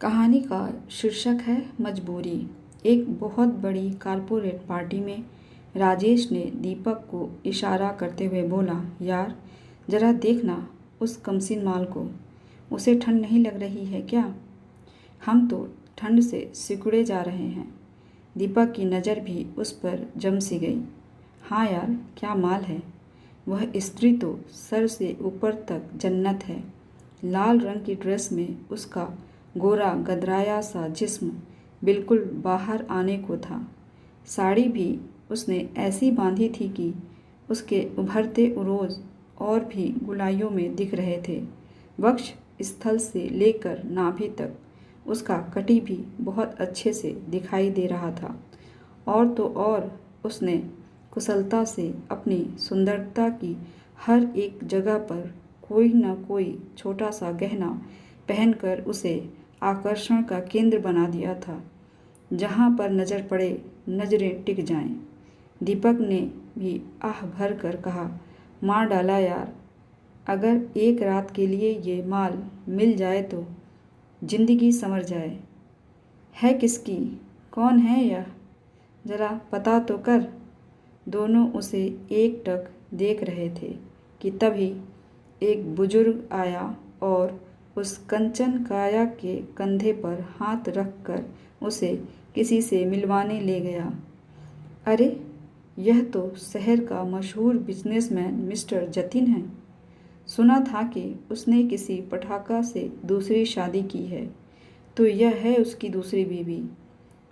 कहानी का शीर्षक है मजबूरी। एक बहुत बड़ी कॉर्पोरेट पार्टी में राजेश ने दीपक को इशारा करते हुए बोला, यार जरा देखना उस कमसीन माल को। उसे ठंड नहीं लग रही है क्या? हम तो ठंड से सिकुड़े जा रहे हैं। दीपक की नज़र भी उस पर जम सी गई। हाँ यार, क्या माल है। वह स्त्री तो सर से ऊपर तक जन्नत है। लाल रंग की ड्रेस में उसका गोरा गदराया सा जिस्म बिल्कुल बाहर आने को था। साड़ी भी उसने ऐसी बांधी थी कि उसके उभरते उरोज और भी गुलाइयों में दिख रहे थे। वक्ष स्थल से लेकर नाभि तक उसका कटी भी बहुत अच्छे से दिखाई दे रहा था। और तो और उसने कुशलता से अपनी सुंदरता की हर एक जगह पर कोई न कोई छोटा सा गहना पहनकर उसे आकर्षण का केंद्र बना दिया था। जहाँ पर नज़र पड़े नज़रें टिक जाएं। दीपक ने भी आह भर कर कहा, मार डाला यार। अगर एक रात के लिए ये माल मिल जाए तो जिंदगी संवर जाए। है किसकी? कौन है यह? जरा पता तो कर। दोनों उसे एकटक देख रहे थे कि तभी एक बुजुर्ग आया और उस कंचन काया के कंधे पर हाथ रखकर उसे किसी से मिलवाने ले गया। अरे, यह तो शहर का मशहूर बिजनेसमैन मिस्टर जतिन है। सुना था कि उसने किसी पटाखा से दूसरी शादी की है, तो यह है उसकी दूसरी बीवी।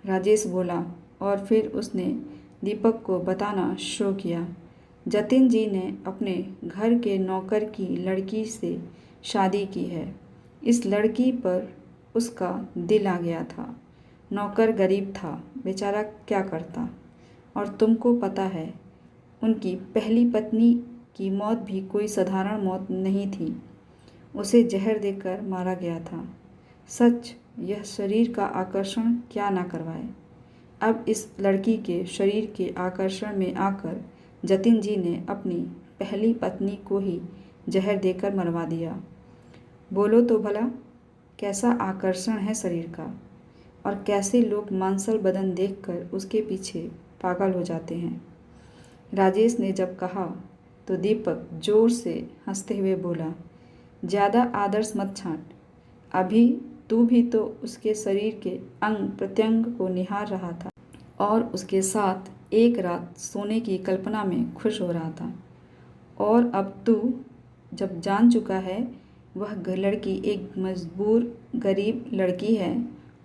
राजेश बोला और फिर उसने दीपक को बताना शुरू किया। जतिन जी ने अपने घर के नौकर की लड़की से शादी की है। इस लड़की पर उसका दिल आ गया था। नौकर गरीब था, बेचारा क्या करता। और तुमको पता है, उनकी पहली पत्नी की मौत भी कोई साधारण मौत नहीं थी। उसे जहर देकर मारा गया था। सच, यह शरीर का आकर्षण क्या ना करवाए। अब इस लड़की के शरीर के आकर्षण में आकर जतिन जी ने अपनी पहली पत्नी को ही जहर देकर मरवा दिया। बोलो तो भला, कैसा आकर्षण है शरीर का, और कैसे लोग मांसल बदन देखकर उसके पीछे पागल हो जाते हैं। राजेश ने जब कहा तो दीपक जोर से हंसते हुए बोला, ज़्यादा आदर्श मत छांट। अभी तू भी तो उसके शरीर के अंग प्रत्यंग को निहार रहा था और उसके साथ एक रात सोने की कल्पना में खुश हो रहा था। और अब तू जब जान चुका है वह लड़की एक मजबूर गरीब लड़की है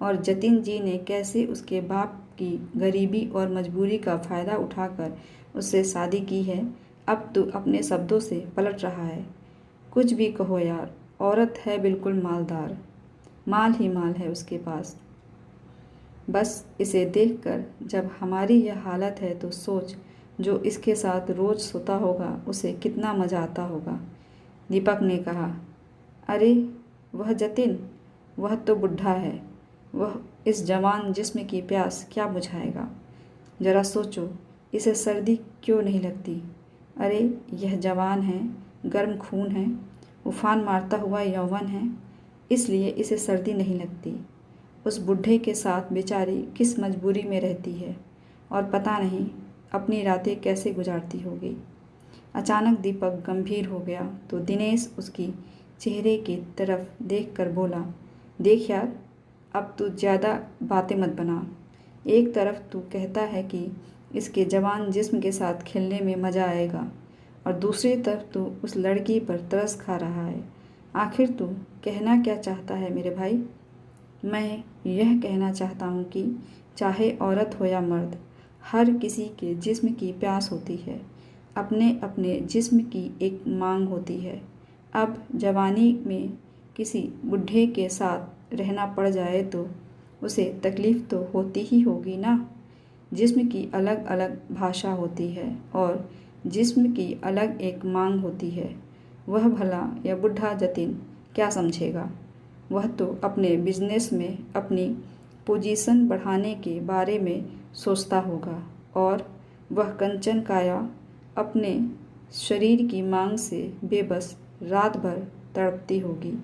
और जतिन जी ने कैसे उसके बाप की गरीबी और मजबूरी का फ़ायदा उठाकर उससे शादी की है, अब तू अपने शब्दों से पलट रहा है। कुछ भी कहो यार, औरत है बिल्कुल मालदार, माल ही माल है उसके पास। बस इसे देखकर जब हमारी यह हालत है तो सोच, जो इसके साथ रोज़ सोता होगा उसे कितना मज़ा आता होगा। दीपक ने कहा, अरे वह जतिन, वह तो बुढ़ा है। वह इस जवान जिस्म की प्यास क्या बुझाएगा। ज़रा सोचो, इसे सर्दी क्यों नहीं लगती। अरे यह जवान है, गर्म खून है, उफान मारता हुआ यौवन है, इसलिए इसे सर्दी नहीं लगती। उस बुढ़े के साथ बेचारी किस मजबूरी में रहती है और पता नहीं अपनी रातें कैसे गुजारती होगी। अचानक दीपक गंभीर हो गया तो दिनेश उसकी चेहरे की तरफ देखकर बोला, देख यार, अब तू ज़्यादा बातें मत बना। एक तरफ तू कहता है कि इसके जवान जिस्म के साथ खेलने में मज़ा आएगा और दूसरी तरफ तू उस लड़की पर तरस खा रहा है। आखिर तू कहना क्या चाहता है मेरे भाई? मैं यह कहना चाहता हूँ कि चाहे औरत हो या मर्द, हर किसी के जिस्म की प्यास होती है। अपने अपने जिस्म की एक मांग होती है। अब जवानी में किसी बुढ़े के साथ रहना पड़ जाए तो उसे तकलीफ़ तो होती ही होगी ना। जिस्म की अलग अलग भाषा होती है और जिस्म की अलग एक मांग होती है। वह भला या बुढ़ा जतिन क्या समझेगा। वह तो अपने बिजनेस में अपनी पोजीशन बढ़ाने के बारे में सोचता होगा और वह कंचन काया अपने शरीर की मांग से बेबस रात भर तड़पती होगी।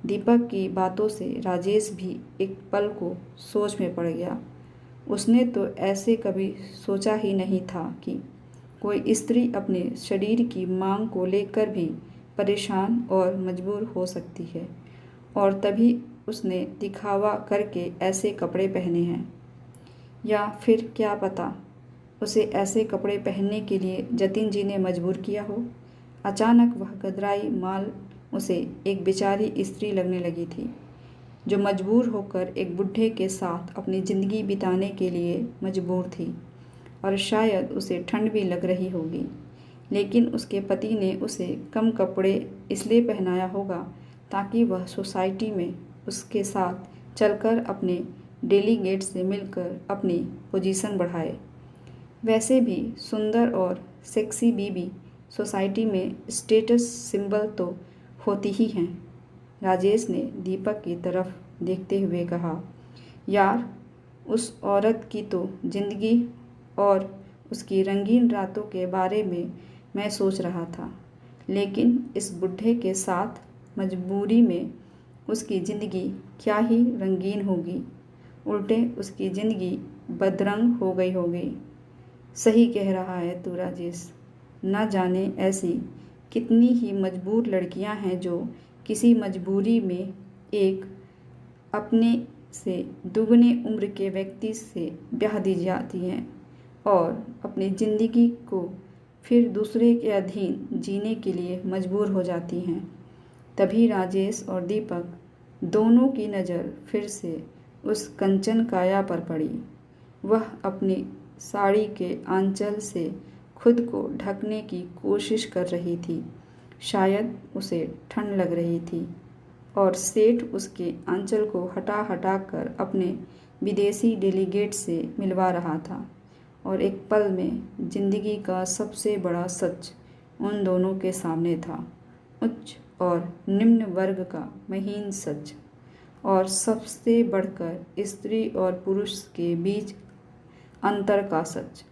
दीपक की बातों से राजेश भी एक पल को सोच में पड़ गया। उसने तो ऐसे कभी सोचा ही नहीं था कि कोई स्त्री अपने शरीर की मांग को लेकर भी परेशान और मजबूर हो सकती है, और तभी उसने दिखावा करके ऐसे कपड़े पहने हैं। या फिर क्या पता उसे ऐसे कपड़े पहनने के लिए जतिन जी ने मजबूर किया हो। अचानक वह गदराई माल उसे एक बेचारी स्त्री लगने लगी थी, जो मजबूर होकर एक बुढ़े के साथ अपनी ज़िंदगी बिताने के लिए मजबूर थी। और शायद उसे ठंड भी लग रही होगी, लेकिन उसके पति ने उसे कम कपड़े इसलिए पहनाया होगा ताकि वह सोसाइटी में उसके साथ चलकर अपने डेलीगेट से मिलकर अपनी पोजीशन बढ़ाए। वैसे भी सुंदर और सेक्सी बीबी सोसाइटी में स्टेटस सिंबल तो होती ही हैं। राजेश ने दीपक की तरफ देखते हुए कहा, यार उस औरत की तो ज़िंदगी और उसकी रंगीन रातों के बारे में मैं सोच रहा था, लेकिन इस बुढ़े के साथ मजबूरी में उसकी ज़िंदगी क्या ही रंगीन होगी, उल्टे उसकी ज़िंदगी बदरंग हो गई होगी। सही कह रहा है तू राजेश। न जाने ऐसी कितनी ही मजबूर लड़कियां हैं जो किसी मजबूरी में एक अपने से दुगने उम्र के व्यक्ति से ब्याह दी जाती हैं और अपनी ज़िंदगी को फिर दूसरे के अधीन जीने के लिए मजबूर हो जाती हैं। तभी राजेश और दीपक दोनों की नज़र फिर से उस कंचन काया पर पड़ी। वह अपनी साड़ी के आंचल से खुद को ढकने की कोशिश कर रही थी। शायद उसे ठंड लग रही थी और सेठ उसके आंचल को हटा हटा कर अपने विदेशी डेलीगेट से मिलवा रहा था। और एक पल में जिंदगी का सबसे बड़ा सच उन दोनों के सामने था, उच्च और निम्न वर्ग का महीन सच, और सबसे बढ़कर स्त्री और पुरुष के बीच अंतर का सच।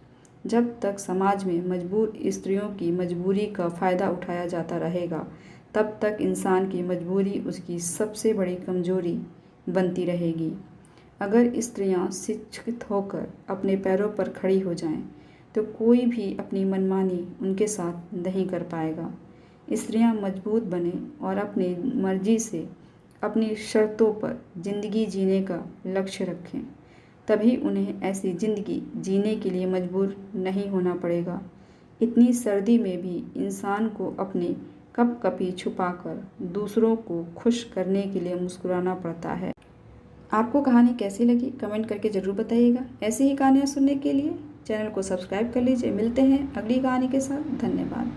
जब तक समाज में मजबूर स्त्रियों की मजबूरी का फ़ायदा उठाया जाता रहेगा, तब तक इंसान की मजबूरी उसकी सबसे बड़ी कमजोरी बनती रहेगी। अगर स्त्रियां शिक्षित होकर अपने पैरों पर खड़ी हो जाएं, तो कोई भी अपनी मनमानी उनके साथ नहीं कर पाएगा। स्त्रियां मजबूत बने और अपनी मर्जी से अपनी शर्तों पर ज़िंदगी जीने का लक्ष्य रखें, तभी उन्हें ऐसी ज़िंदगी जीने के लिए मजबूर नहीं होना पड़ेगा। इतनी सर्दी में भी इंसान को अपने कपकपी छुपाकर दूसरों को खुश करने के लिए मुस्कुराना पड़ता है। आपको कहानी कैसी लगी कमेंट करके ज़रूर बताइएगा। ऐसी ही कहानियाँ सुनने के लिए चैनल को सब्सक्राइब कर लीजिए। मिलते हैं अगली कहानी के साथ। धन्यवाद।